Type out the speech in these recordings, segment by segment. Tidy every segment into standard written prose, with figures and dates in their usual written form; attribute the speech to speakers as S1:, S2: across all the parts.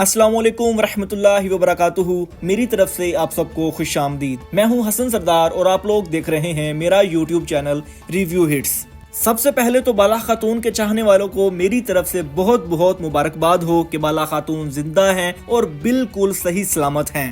S1: अस्सलाम वालेकुम रहमतुल्लाहि व बरकातुहू। मेरी तरफ से आप सबको खुश आमदीद। मैं हूं हसन सरदार और आप लोग देख रहे हैं मेरा यूट्यूब चैनल रिव्यू हिट्स। सबसे पहले तो बाला खातून के चाहने वालों को मेरी तरफ से बहुत बहुत मुबारकबाद हो कि बाला खातून जिंदा हैं और बिल्कुल सही सलामत हैं।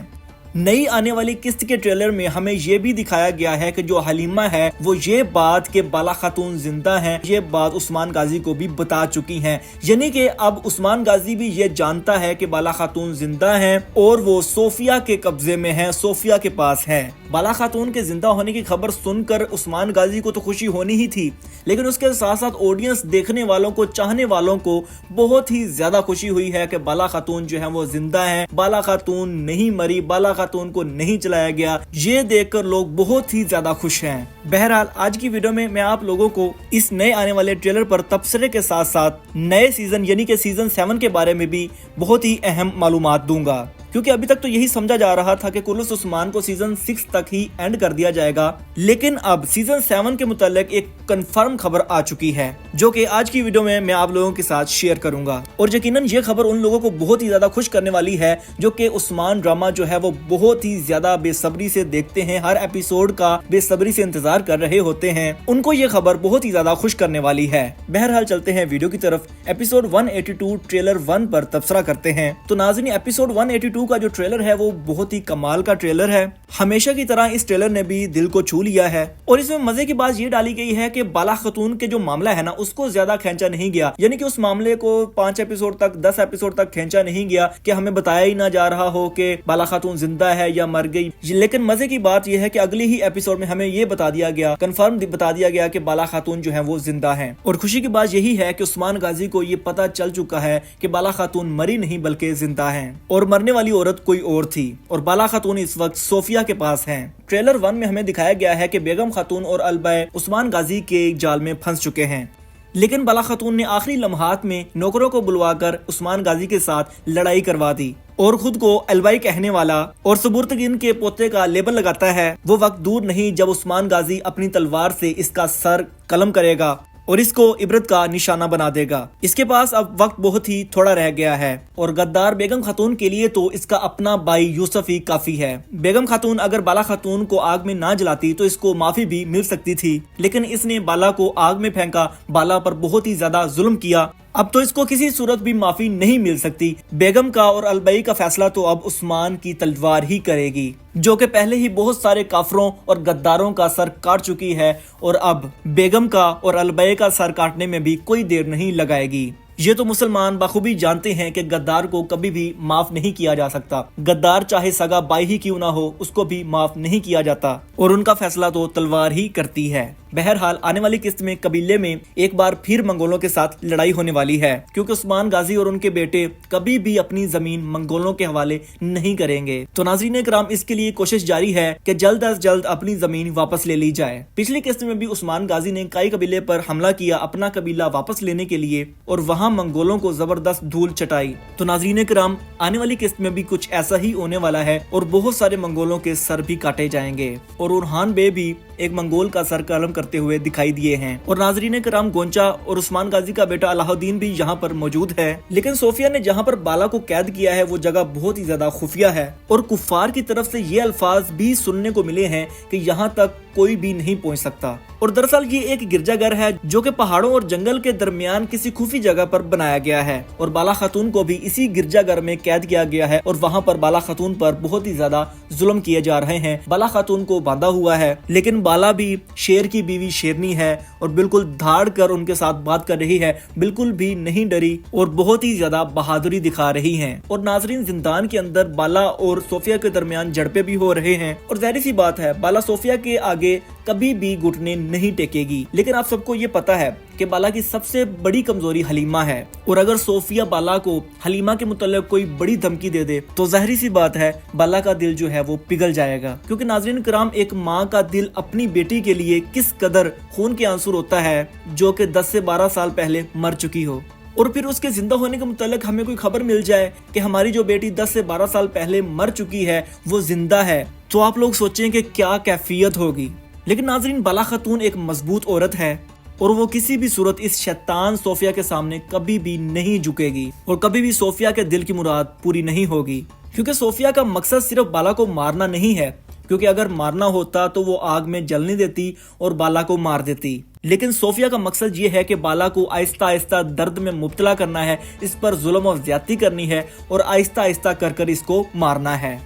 S1: नई आने वाली किस्त के ट्रेलर में हमें ये भी दिखाया गया है कि जो हलीमा है वो ये बात कि बाला खातून जिंदा हैं, ये बात उस्मान गाजी को भी बता चुकी हैं। यानी कि अब उस्मान गाजी भी ये जानता है कि बाला खातून जिंदा हैं और वो सोफिया के कब्जे में हैं, सोफिया के पास हैं। बाला खातून के जिंदा होने की खबर सुनकर उस्मान गाजी को तो खुशी होनी ही थी, लेकिन उसके साथ साथ ऑडियंस देखने वालों को, चाहने वालों को बहुत ही ज्यादा खुशी हुई है कि बाला खातून जो है वो जिंदा है, बाला खातून नहीं मरी, बाला खातून को नहीं चलाया गया। ये देखकर लोग बहुत ही ज्यादा खुश हैं। बहरहाल आज की वीडियो में मैं आप लोगों को इस नए आने वाले ट्रेलर पर तबसरे के साथ साथ नए सीजन यानी कि सीजन 7 के बारे में भी बहुत ही अहम मालूमात दूंगा, क्योंकि अभी तक तो यही समझा जा रहा था कि कुल्लुस उस्मान को सीजन 6 तक ही एंड कर दिया जाएगा, लेकिन अब सीजन 7 के मुतालिक एक कंफर्म खबर आ चुकी है जो कि आज की वीडियो में मैं आप लोगों के साथ शेयर करूंगा। और यकीनन ये खबर उन लोगों को बहुत ही ज्यादा खुश करने वाली है जो कि उस्मान ड्रामा जो है वो बहुत ही ज्यादा बेसब्री से देखते हैं, हर एपिसोड का बेसब्री से इंतजार कर रहे होते हैं। उनको ये खबर बहुत ही ज्यादा खुश करने वाली है। बहरहाल चलते हैं वीडियो की तरफ। एपिसोड 182 ट्रेलर 1 पर तबसरा करते हैं। तो नाज़रीन, एपिसोड 182 का जो ट्रेलर है वो बहुत ही कमाल का ट्रेलर है। हमेशा की तरह इस ट्रेलर ने भी दिल को छू लिया है और इसमें मजे की बात ये डाली गई है कि बाला खातून के जो मामला है ना उसको ज्यादा खींचा नहीं गया, यानी कि उस मामले को 5 एपिसोड तक, 10 एपिसोड तक खींचा नहीं गया कि हमें बताया ही ना जा रहा हो कि बाला खातून जिंदा है या मर गई। लेकिन मजे की बात यह है कि अगले ही एपिसोड में हमें ये बता दिया गया, कंफर्म बता दिया गया कि बाला खातून जो है वो जिंदा है। और खुशी की बात यही है कि उस्मान गाजी को ये पता चल चुका है कि बाला खातून मरी नहीं बल्कि जिंदा है और मरने वाली औरत कोई और थी और बाला खातून इस वक्त सोफिया के पास हैं। ट्रेलर 1 में हमें दिखाया गया है कि बेगम खातून और अलबे उस्मान गाजी के जाल में फंस चुके हैं, लेकिन बाला खातून ने आखिरी लम्हात में नौकरों को बुलवाकर उस्मान गाजी के साथ लड़ाई करवा दी और खुद को अलबाई कहने वाला और सुबुर्तगीन के पोते का लेबल लगाता है। वो वक्त दूर नहीं जब उस्मान गाजी अपनी तलवार से इसका सर कलम करेगा और इसको इबरत का निशाना बना देगा। इसके पास अब वक्त बहुत ही थोड़ा रह गया है और गद्दार बेगम खातून के लिए तो इसका अपना भाई यूसुफ ही काफी है। बेगम खातून अगर बाला खातून को आग में ना जलाती तो इसको माफी भी मिल सकती थी, लेकिन इसने बाला को आग में फेंका, बाला पर बहुत ही ज्यादा जुल्म किया। अब तो इसको किसी सूरत भी माफी नहीं मिल सकती। बेगम का और अलबई का फैसला तो अब उस्मान की तलवार ही करेगी, जो कि पहले ही बहुत सारे काफरों और गद्दारों का सर काट चुकी है और अब बेगम का और अलबई का सर काटने में भी कोई देर नहीं लगाएगी। ये तो मुसलमान बखूबी जानते हैं कि गद्दार को कभी भी माफ नहीं किया जा सकता। गद्दार चाहे सगा भाई ही क्यों ना हो, उसको भी माफ नहीं किया जाता और उनका फैसला तो तलवार ही करती है। बहरहाल आने वाली किस्त में कबीले में एक बार फिर मंगोलों के साथ लड़ाई होने वाली है, क्योंकि उस्मान गाजी और उनके बेटे कभी भी अपनी जमीन मंगोलों के हवाले नहीं करेंगे। तो नाज़रीन इकराम, इसके लिए कोशिश जारी है कि जल्द अज जल्द अपनी जमीन वापस ले ली जाए। पिछली किस्त में भी उस्मान गाजी ने कई कबीले पर हमला किया अपना कबीला वापस लेने के लिए और वहाँ मंगोलों को जबरदस्त धूल चटाई। तो नाज़रीन इकराम, आने वाली किस्त में भी कुछ ऐसा ही होने वाला है और बहुत सारे मंगोलों के सर भी काटे जाएंगे और उरहान बे भी एक मंगोल का सर कलम करते हुए दिखाई दिए हैं। और नाजरीन कराम, गोंचा और उस्मान गाजी का बेटा अलाउद्दीन भी यहाँ पर मौजूद है। लेकिन सोफिया ने जहाँ पर बाला को कैद किया है वो जगह बहुत ही ज्यादा खुफिया है और कुफार की तरफ से ये अल्फाज भी सुनने को मिले हैं कि यहाँ तक कोई भी नहीं पहुँच सकता। और दरअसल ये एक गिरजाघर है जो कि पहाड़ों और जंगल के दरमियान किसी खुफी जगह पर बनाया गया है और बाला खातून को भी इसी गिरजाघर में कैद किया गया है और वहाँ पर बाला खातून पर बहुत ही ज्यादा जुल्म किए जा रहे हैं। बाला खातून को बांधा हुआ है, लेकिन बाला भी शेर की बीवी शेरनी है और बिल्कुल धाड़ कर उनके साथ बात कर रही है, बिल्कुल भी नहीं डरी और बहुत ही ज्यादा बहादुरी दिखा रही है। और नाजरीन, जिंदान के अंदर बाला और सोफिया के दरमियान झड़पें भी हो रहे हैं और जाहिर सी बात है बाला सोफिया के आगे कभी भी घुटने नहीं टेकेगी। लेकिन आप सबको ये पता है कि बाला की सबसे बड़ी कमजोरी हलीमा है और अगर सोफिया बाला को हलीमा के मुताल्लिक कोई बड़ी धमकी दे दे तो जाहिर सी बात है बाला का दिल जो है वो पिघल जाएगा। क्योंकि नाज़रीन कराम, एक माँ का दिल अपनी बेटी के लिए किस कदर खून के आंसू होता है जो कि 10 से 12 साल पहले मर चुकी हो, और फिर उसके जिंदा होने के मुताल्लिक हमें कोई खबर मिल जाए कि हमारी जो बेटी 10 से 12 साल पहले मर चुकी है वो जिंदा है, तो आप लोग सोचें कि क्या कैफियत होगी। लेकिन नाज़रीन, बाला खातून एक मजबूत औरत है اور وہ کسی بھی صورت اس شیطان صوفیہ کے سامنے کبھی بھی نہیں جھکے گی اور کبھی بھی صوفیہ کے دل کی مراد پوری نہیں ہوگی، کیونکہ صوفیہ کا مقصد صرف بالا کو مارنا نہیں ہے، کیونکہ اگر مارنا ہوتا تو وہ آگ میں جلنے دیتی اور بالا کو مار دیتی، لیکن صوفیہ کا مقصد یہ ہے کہ بالا کو آہستہ آہستہ درد میں مبتلا کرنا ہے، اس پر ظلم و زیادتی کرنی ہے اور آہستہ آہستہ کر اس کو مارنا ہے۔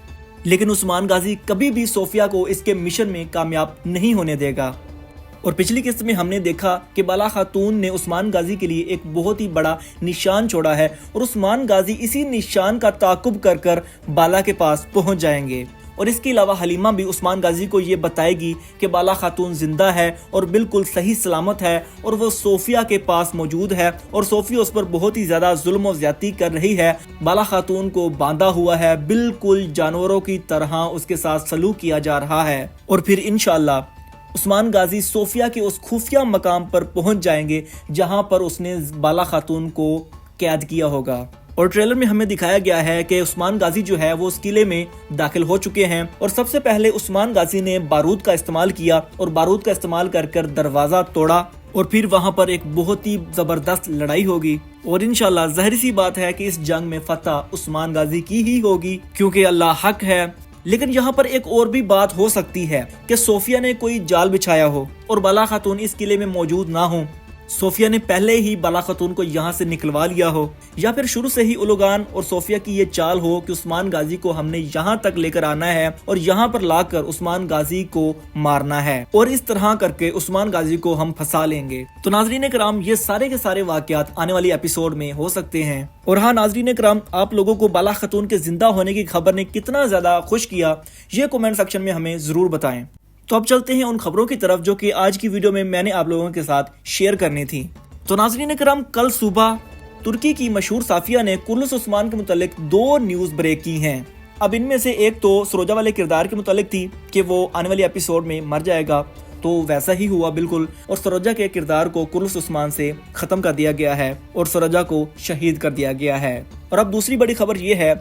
S1: لیکن عثمان غازی کبھی بھی صوفیہ کو اس کے مشن میں کامیاب نہیں ہونے دے گا۔ اور پچھلی قسط میں ہم نے دیکھا کہ بالا خاتون نے عثمان غازی کے لیے ایک بہت ہی بڑا نشان چھوڑا ہے اور عثمان غازی اسی نشان کا تعاقب کر بالا کے پاس پہنچ جائیں گے، اور اس کے علاوہ حلیمہ بھی عثمان غازی کو یہ بتائے گی کہ بالا خاتون زندہ ہے اور بالکل صحیح سلامت ہے اور وہ صوفیہ کے پاس موجود ہے اور صوفیہ اس پر بہت ہی زیادہ ظلم و زیادتی کر رہی ہے، بالا خاتون کو باندھا ہوا ہے، بالکل جانوروں کی طرح اس کے ساتھ سلوک کیا جا رہا ہے، اور پھر انشاءاللہ عثمان غازی صوفیہ کے اس خفیہ مقام پر پہنچ جائیں گے جہاں پر اس نے بالا خاتون کو قید کیا ہوگا۔ اور ٹریلر میں ہمیں دکھایا گیا ہے کہ عثمان غازی جو ہے وہ اس قلعے میں داخل ہو چکے ہیں، اور سب سے پہلے عثمان غازی نے بارود کا استعمال کیا اور بارود کا استعمال کر دروازہ توڑا، اور پھر وہاں پر ایک بہت ہی زبردست لڑائی ہوگی، اور انشاءاللہ ظاہر سی بات ہے کہ اس جنگ میں فتح عثمان غازی کی ہی ہوگی کیونکہ اللہ حق ہے۔ لیکن یہاں پر ایک اور بھی بات ہو سکتی ہے کہ صوفیہ نے کوئی جال بچھایا ہو اور بالا خاتون اس قلعے میں موجود نہ ہو، صوفیہ نے پہلے ہی بالا خاتون کو یہاں سے نکلوا لیا ہو، یا پھر شروع سے ہی اولوگان اور صوفیہ کی یہ چال ہو کہ عثمان غازی کو ہم نے یہاں تک لے کر آنا ہے اور یہاں پر لا کر عثمان غازی کو مارنا ہے، اور اس طرح کر کے عثمان غازی کو ہم پھنسا لیں گے۔ تو ناظرین کرام، یہ سارے کے سارے واقعات آنے والی ایپیسوڈ میں ہو سکتے ہیں۔ اور ہاں ناظرین کرام، آپ لوگوں کو بالا خاتون کے زندہ ہونے کی خبر نے کتنا زیادہ خوش کیا، یہ کومنٹ سیکشن میں ہمیں ضرور بتائیں۔ تو اب چلتے ہیں ان خبروں کی طرف جو کہ آج کی ویڈیو میں نے آپ لوگوں کے ساتھ شیئر کرنی تھی۔ تو ناظرین کرام، کل صبح ترکی کی مشہور صحافیہ نے کرلس عثمان کے متعلق 2 نیوز بریک کی ہیں۔ اب ان میں سے ایک تو سروجا والے کردار کے متعلق تھی کہ وہ آنے والی ایپیسوڈ میں مر جائے گا، تو ویسا ہی ہوا بالکل، اور سروجا کے کردار کو کرلس عثمان سے ختم کر دیا گیا ہے اور سروجا کو شہید کر دیا گیا ہے۔ اور اب دوسری بڑی خبر یہ ہے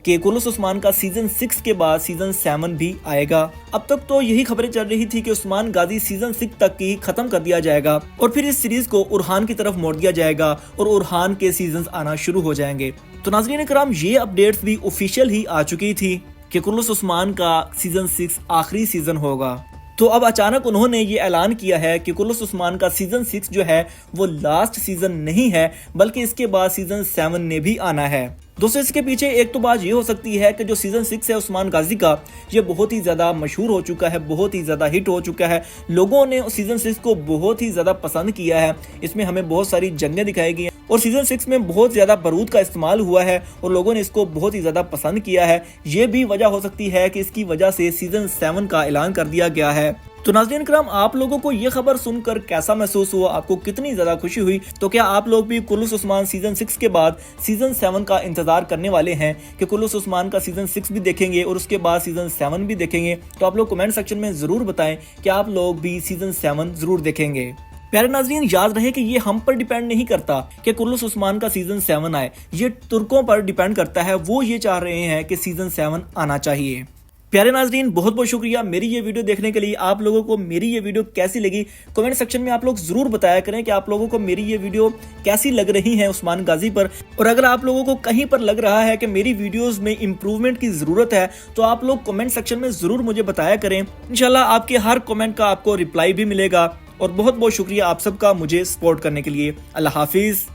S1: کہ کرلس عثمان کا سیزن 6 کے بعد سیزن 7 بھی آئے گا۔ اب تک تو یہی خبریں چل رہی تھی کہ عثمان غازی سیزن 6 تک کی ختم کر دیا جائے گا اور پھر اس سیریز کو ارحان کی طرف موڑ دیا جائے گا اور ارحان کے سیزنز آنا شروع ہو جائیں گے۔ تو ناظرین کرام، یہ اپڈیٹس بھی آفیشیل ہی آ چکی تھی کہ کرلس عثمان کا سیزن 6 آخری سیزن ہوگا۔ تو اب اچانک انہوں نے یہ اعلان کیا ہے کہ کرلس عثمان کا سیزن 6 جو ہے وہ لاسٹ سیزن نہیں ہے، بلکہ اس کے بعد سیزن 7 نے بھی آنا ہے۔ دوستو، اس کے پیچھے ایک تو بات یہ ہو سکتی ہے کہ جو سیزن 6 ہے عثمان غازی کا، یہ بہت ہی زیادہ مشہور ہو چکا ہے، بہت ہی زیادہ ہٹ ہو چکا ہے، لوگوں نے سیزن 6 کو بہت ہی زیادہ پسند کیا ہے، اس میں ہمیں بہت ساری جنگیں دکھائی گئی ہیں اور سیزن 6 میں بہت زیادہ بارود کا استعمال ہوا ہے اور لوگوں نے اس کو بہت ہی زیادہ پسند کیا ہے۔ یہ بھی وجہ ہو سکتی ہے کہ اس کی وجہ سے سیزن 7 کا اعلان کر دیا گیا ہے۔ تو ناظرین کرام، آپ لوگوں کو یہ خبر سن کر کیسا محسوس ہوا؟ آپ کو کتنی زیادہ خوشی ہوئی؟ تو کیا آپ لوگ بھی کرلس عثمان سیزن 6 کے بعد سیزن 7 کا انتظار کرنے والے ہیں کہ کرلس عثمان کا سیزن 6 بھی دیکھیں گے اور اس کے بعد سیزن 7 بھی دیکھیں گے؟ تو آپ لوگ کمنٹ سیکشن میں ضرور بتائیں کہ آپ لوگ بھی سیزن 7 ضرور دیکھیں گے۔ پیارے ناظرین، یاد رہے کہ یہ ہم پر ڈیپینڈ نہیں کرتا کہ کرلس عثمان کا سیزن 7 آئے، یہ ترکوں پر ڈیپینڈ کرتا ہے، وہ یہ چاہ رہے ہیں کہ سیزن 7 آنا چاہیے۔ پیارے ناظرین، بہت بہت شکریہ میری یہ ویڈیو دیکھنے کے لیے۔ آپ لوگوں کو میری یہ ویڈیو کیسی لگی کمنٹ سیکشن میں آپ لوگ ضرور بتایا کریں کہ آپ لوگوں کو میری یہ ویڈیو کیسی لگ رہی ہے عثمان غازی پر، اور اگر آپ لوگوں کو کہیں پر لگ رہا ہے کہ میری ویڈیوز میں امپروومنٹ کی ضرورت ہے تو آپ لوگ کمنٹ سیکشن میں ضرور مجھے بتایا کریں۔ انشاءاللہ آپ کے ہر کمنٹ کا آپ کو ریپلائی بھی ملے گا، اور بہت بہت شکریہ آپ سب کا مجھے سپورٹ کرنے کے لیے۔ اللہ حافظ۔